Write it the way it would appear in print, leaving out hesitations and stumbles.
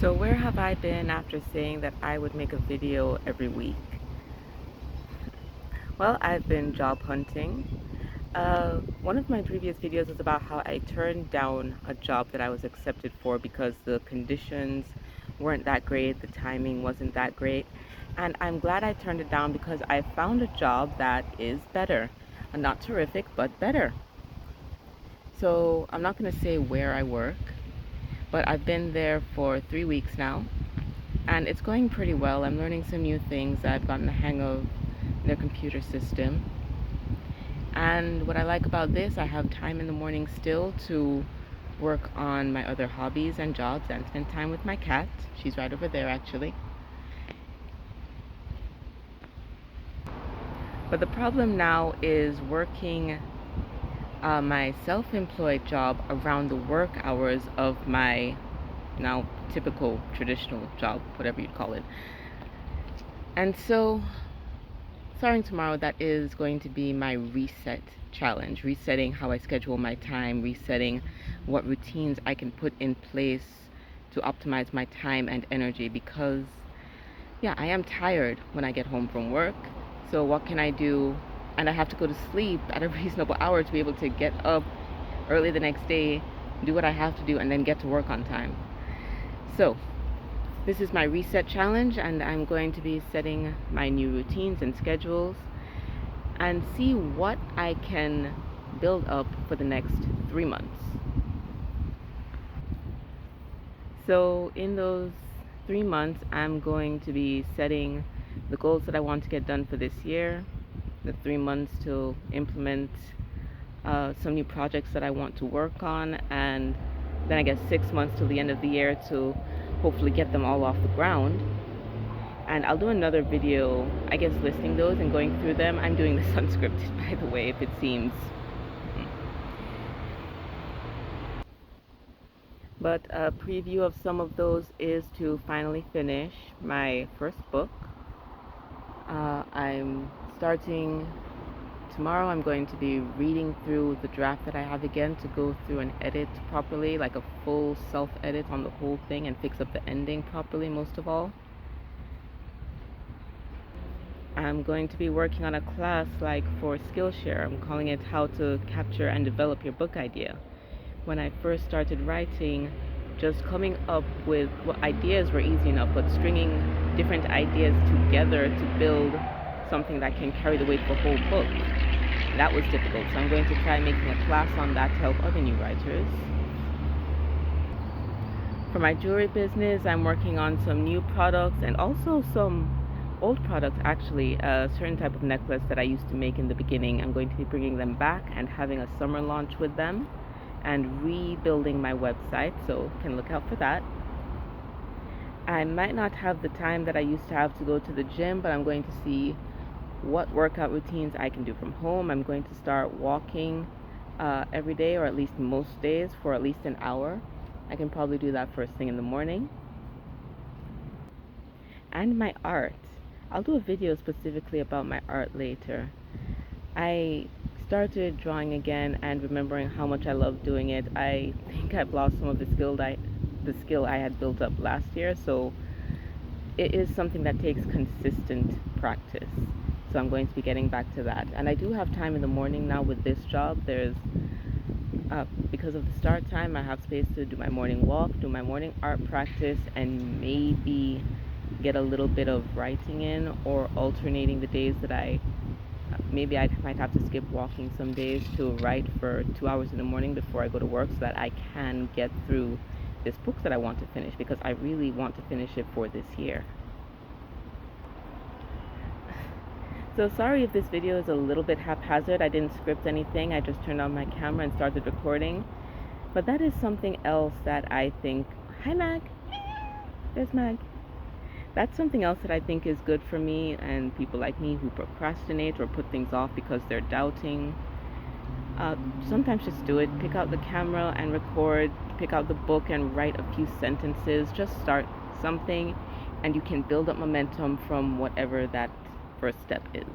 So where have I been after saying that I would make a video every week? Well, I've been job hunting. One of my previous videos was about how I turned down a job that I was accepted for because the conditions weren't that great, the timing wasn't that great. And I'm glad I turned it down because I found a job that is better. Not terrific, but better. So I'm not going to say where I work, but I've been there for 3 weeks now. And it's going pretty well. I'm learning some new things. I've gotten the hang of their computer system. And what I like about this, I have time in the morning still to work on my other hobbies and jobs and spend time with my cat. She's right over there actually. But the problem now is working my self-employed job around the work hours of my now typical traditional job, whatever you'd call it. And so starting tomorrow, that is going to be my reset challenge, resetting how I schedule my time, resetting what routines I can put in place to optimize my time and energy because, yeah, I am tired when I get home from work. So what can I do? And I have to go to sleep at a reasonable hour to be able to get up early the next day, do what I have to do, and then get to work on time. So this is my reset challenge, and I'm going to be setting my new routines and schedules and see what I can build up for the next 3 months. So in those 3 months, I'm going to be setting the goals that I want to get done for this year, the 3 months to implement some new projects that I want to work on, and then I guess 6 months till the end of the year to hopefully get them all off the ground. And I'll do another video, I guess, listing those and going through them. I'm doing this unscripted, by the way, if it seems. But a preview of some of those is to finally finish my first book. I'm starting tomorrow. I'm going to be reading through the draft that I have again to go through and edit properly, like a full self-edit on the whole thing and fix up the ending properly, most of all. I'm going to be working on a class like for Skillshare. I'm calling it How to Capture and Develop Your Book Idea. When I first started writing, just coming up with ideas were easy enough, but stringing different ideas together to build something that can carry the weight for a whole book, that was difficult. So I'm going to try making a class on that to help other new writers. For my jewelry business, I'm working on some new products and also some old products, actually. A certain type of necklace that I used to make in the beginning, I'm going to be bringing them back and having a summer launch with them and rebuilding my website, so can look out for that. I might not have the time that I used to have to go to the gym, but I'm going to see what workout routines I can do from home. I'm going to start walking every day, or at least most days, for at least an hour. I can probably do that first thing in the morning. And my art. I'll do a video specifically about my art later. I started drawing again and remembering how much I love doing it. I think I've lost some of the skill I had built up last year, so it is something that takes consistent practice. So I'm going to be getting back to that. And I do have time in the morning now with this job. There's because of the start time, I have space to do my morning walk, do my morning art practice, and maybe get a little bit of writing in, or alternating the days that maybe I might have to skip walking some days to write for 2 hours in the morning before I go to work so that I can get through this book that I want to finish, because I really want to finish it for this year. So sorry if this video is a little bit haphazard. I didn't script anything. I just turned on my camera and started recording. But that is something else that I think... Hi, Mag. There's Mag. That's something else that I think is good for me and people like me who procrastinate or put things off because they're doubting. Sometimes just do it. Pick out the camera and record. Pick out the book and write a few sentences. Just start something, and you can build up momentum from whatever that first step is.